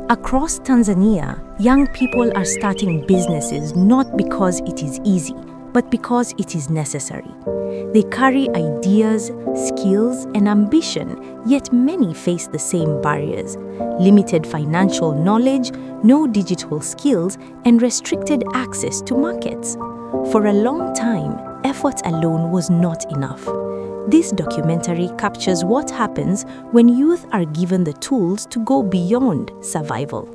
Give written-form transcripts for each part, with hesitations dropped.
Across Tanzania, young people are starting businesses not because it is easy, but because it is necessary. They carry ideas, skills, and ambition, yet many face the same barriers: limited financial knowledge, no digital skills, and restricted access to markets. For a long time, effort alone was not enough. This documentary captures what happens when youth are given the tools to go beyond survival.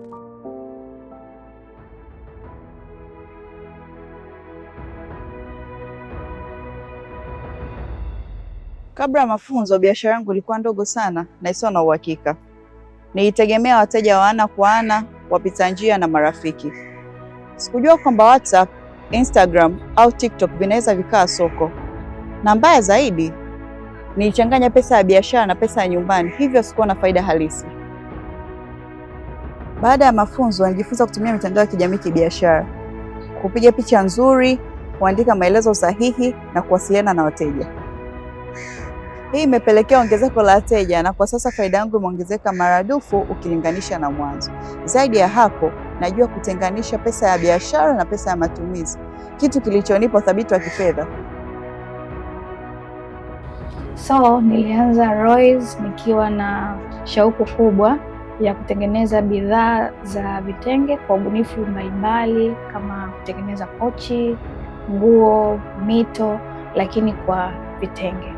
Kabla ya mafunzo, biashara yangu ilikuwa ndogo sana na isiyo na uhakika. Nilitegemea wateja wa ana kwa ana, wapita njia na marafiki. Sikujua kwamba WhatsApp, Instagram au TikTok vinaweza vikaa soko. Na mbaya zaidi, nilichanganya pesa ya biashara na pesa ya nyumbani, hivyo sikuwa na faida halisi. Baada ya mafunzo, nilijifunza kutumia mitandao ya kijamii kibiashara, kupiga picha nzuri, kuandika maelezo sahihi na kuwasiliana na wateja. Hii imepelekea ongezeko la wateja na kwa sasa faida yangu imeongezeka maradufu ukilinganisha na mwanzo. Zaidi ya hapo, najua kutenganisha pesa ya biashara na pesa ya matumizi, kitu kilichonipa uthabiti wa kifedha. So nilianza Roy's nikiwa na shauku kubwa ya kutengeneza bidhaa za vitenge kwa ubunifu mbalimbali kama kutengeneza pochi, nguo, mito, lakini kwa vitenge.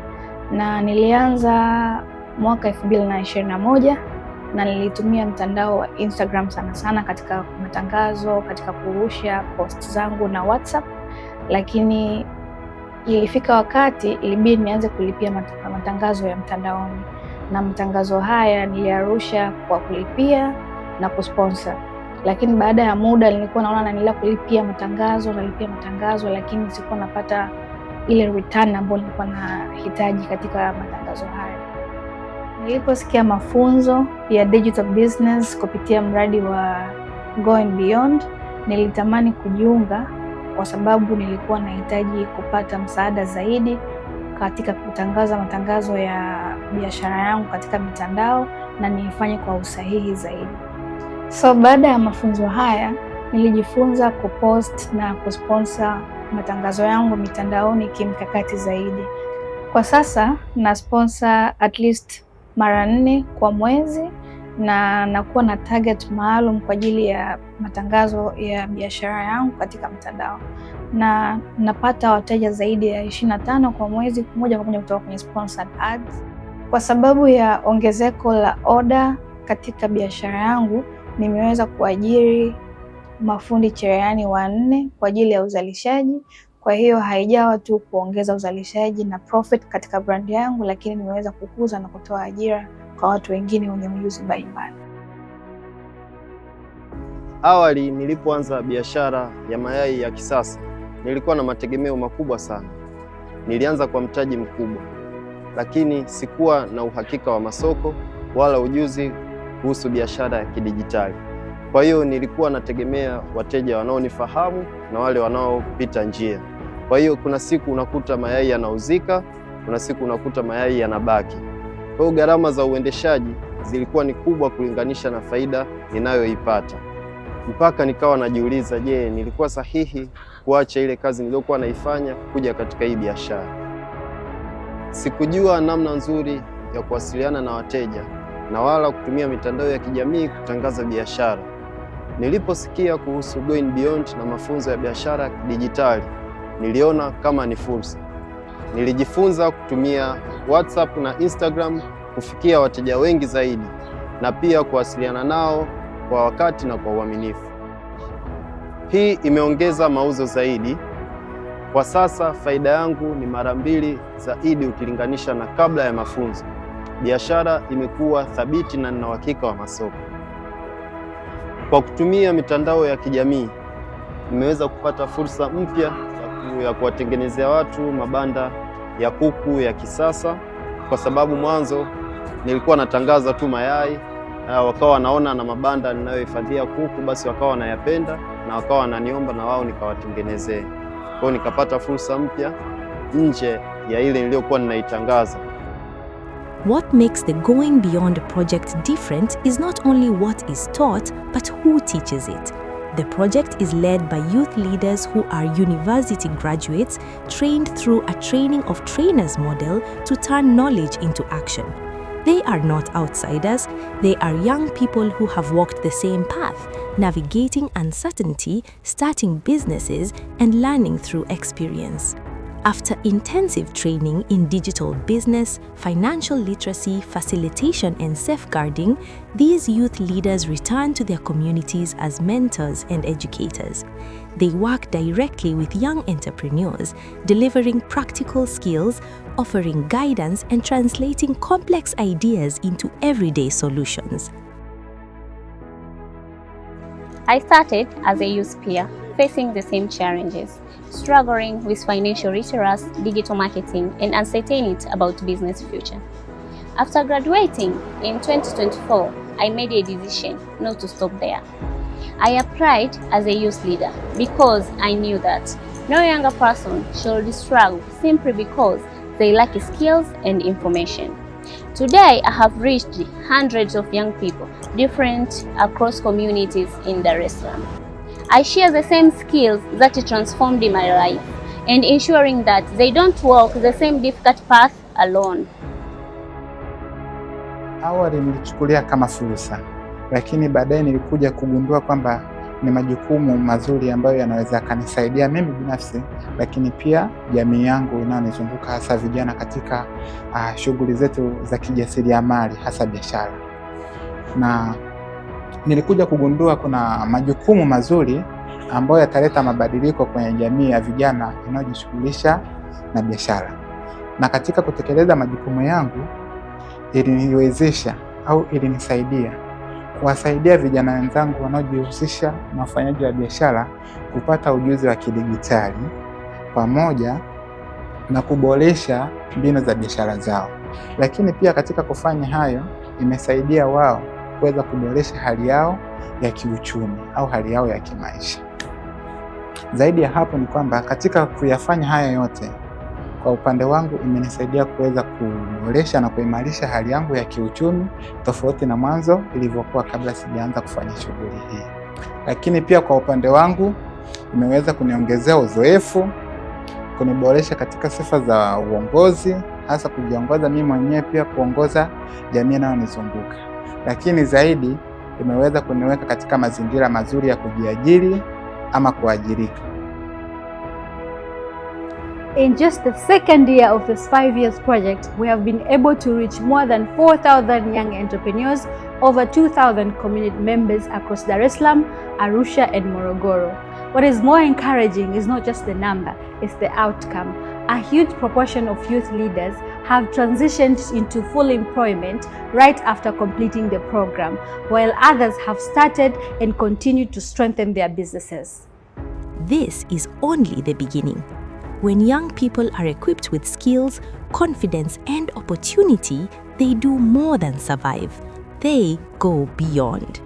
Na nilianza mwaka 2021 na nilitumia mtandao wa Instagram sana katika matangazo, katika kurusha post zangu na WhatsApp, lakini ilifika wakati ilibidi nianze kulipia matangazo ya mtandaoni, na matangazo haya niliarusha kwa kulipia na kusponsor. Lakini baada ya muda nilikuwa naona naendelea kulipia matangazo, lakini sikuwa napata ile return ambayo nilikuwa nahitaji katika matangazo haya. Niliposikia mafunzo ya digital business kupitia mradi wa Going Beyond, nilitamani kujiunga kwa sababu nilikuwa nahitaji kupata msaada zaidi katika kutangaza matangazo ya biashara yangu katika mitandao na nifanye kwa usahihi zaidi. So baada ya mafunzo haya nilijifunza kupost na kusponsor matangazo yangu mitandaoni kimkakati zaidi. Kwa sasa na sponsor at least mara 4 kwa mwezi na nakuwa na target maalum kwa ajili ya matangazo ya biashara yangu katika mtandao, na napata wateja zaidi ya 25 kwa mwezi moja kwa moja kutoka kwenye sponsored ads. Kwa sababu ya ongezeko la oda katika biashara yangu, nimeweza kuajiri mafundi cherehani 4 kwa ajili ya uzalishaji. Kwa hiyo haijawa tu kuongeza uzalishaji na profit katika brand yangu, lakini nimeweza kukuza na kutoa ajira kwa watu wengine wenye ujuzi mbalimbali. Awali nilipoanza biashara ya mayai ya kisasa, nilikuwa na mategemeo makubwa sana. Nilianza kwa mtaji mkubwa, lakini sikuwa na uhakika wa masoko wala ujuzi kuhusu biashara ya kidijitali. Kwa hiyo nilikuwa nategemea wateja wanaonifahamu na wale wanaopita njia. Kwa hiyo kuna siku unakuta mayai yanauzika, kuna siku unakuta mayai yanabaki. Kwa hiyo gharama za uendeshaji zilikuwa ni kubwa kulinganisha na faida ninayoipata. Mpaka nikawa najiuliza, je, nilikuwa sahihi kuacha ile kazi niliyokuwa naifanya kuja katika hii biashara? Sikujua namna nzuri ya kuwasiliana na wateja na wala kutumia mitandao ya kijamii kutangaza biashara. Niliposikia kuhusu Going Beyond na mafunzo ya biashara dijitali, niliona kama ni fursa. Nilijifunza kutumia WhatsApp na Instagram kufikia wateja wengi zaidi na pia kuwasiliana nao kwa wakati na kwa uaminifu. Hii imeongeza mauzo zaidi. Kwa sasa faida yangu ni mara 2 zaidi ukilinganisha na kabla ya mafunzo. Biashara imekuwa thabiti na nina uhakika wa masoko. Kwa kutumia mitandao ya kijamii, nimeweza kupata fursa mpya ya kuwatengenezea watu mabanda ya kuku ya kisasa, kwa sababu mwanzo nilikuwa natangaza tu mayai, wakawa wanaona na mabanda ninayohifadhia kuku, basi wakawa wanayapenda na wakawa wananiomba na wao nikawatengenezee. Kwa hiyo nikapata fursa mpya nje ya ile niliyokuwa ninaitangaza. What makes the Going Beyond project different is not only what is taught, but who teaches it. The project is led by youth leaders who are university graduates trained through a training of trainers model to turn knowledge into action. They are not outsiders, they are young people who have walked the same path, navigating uncertainty, starting businesses, and learning through experience. After intensive training in digital business, financial literacy, facilitation, and safeguarding, these youth leaders return to their communities as mentors and educators. They work directly with young entrepreneurs, delivering practical skills, offering guidance, and translating complex ideas into everyday solutions. I started as a youth peer, facing the same challenges, struggling with financial literacy, digital marketing, and uncertainty about business future. After graduating in 2024, I made a decision not to stop there. I applied as a youth leader because I knew that no younger person should struggle simply because they lack skills and information. Today, I have reached hundreds of young people, different across communities in Dar es Salaam. I share the same skills that transformed my life and ensuring that they don't walk the same difficult path alone. Awali nilichukulia kama fursa, lakini baadaye nilikuja kugundua kwamba ni majukumu mazuri ambayo yanaweza kanisaidia mimi binafsi, lakini pia jamii yangu inayonizunguka, hasa vijana katika shughuli zetu za kijasiriamali, hasa biashara. Na nilikuja kugundua kuna majukumu mazuri ambayo yataleta mabadiliko kwenye jamii ya vijana inayojishughulisha na biashara. Na katika kutekeleza majukumu yangu, iliniwezesha au ilinisaidia kuwasaidia vijana wenzangu wanaojihusisha na ufanyaji wa biashara kupata ujuzi wa kidijitali pamoja na kuboresha mbinu za biashara zao. Lakini pia katika kufanya hayo, imesaidia wao kuweza kuboresha hali yao ya kiuchumi au hali yao ya kimaisha. Zaidi ya hapo ni kwamba katika kuyafanya haya yote, kwa upande wangu imenisaidia kuweza kuboresha na kuimarisha hali yangu ya kiuchumi tofauti na mwanzo ilivyokuwa kabla sijaanza kufanya shughuli hii. Lakini pia kwa upande wangu imeweza kuniongezea uzoefu, kuniboresha katika sifa za uongozi, hasa kujiongoza mimi mwenyewe, pia kuongoza jamii inayonizunguka. Lakini zaidi imeweza kuniweka katika mazingira mazuri ya kujiajiri ama kuajirika. In just the second year of this 5 years project, we have been able to reach more than 4,000 young entrepreneurs, over 2,000 community members across Dar es Salaam, Arusha, and Morogoro. What is more encouraging is not just the number, it's the outcome. A huge proportion of youth leaders have transitioned into full employment right after completing the program, while others have started and continued to strengthen their businesses. This is only the beginning. When young people are equipped with skills, confidence, and opportunity, they do more than survive. They go beyond.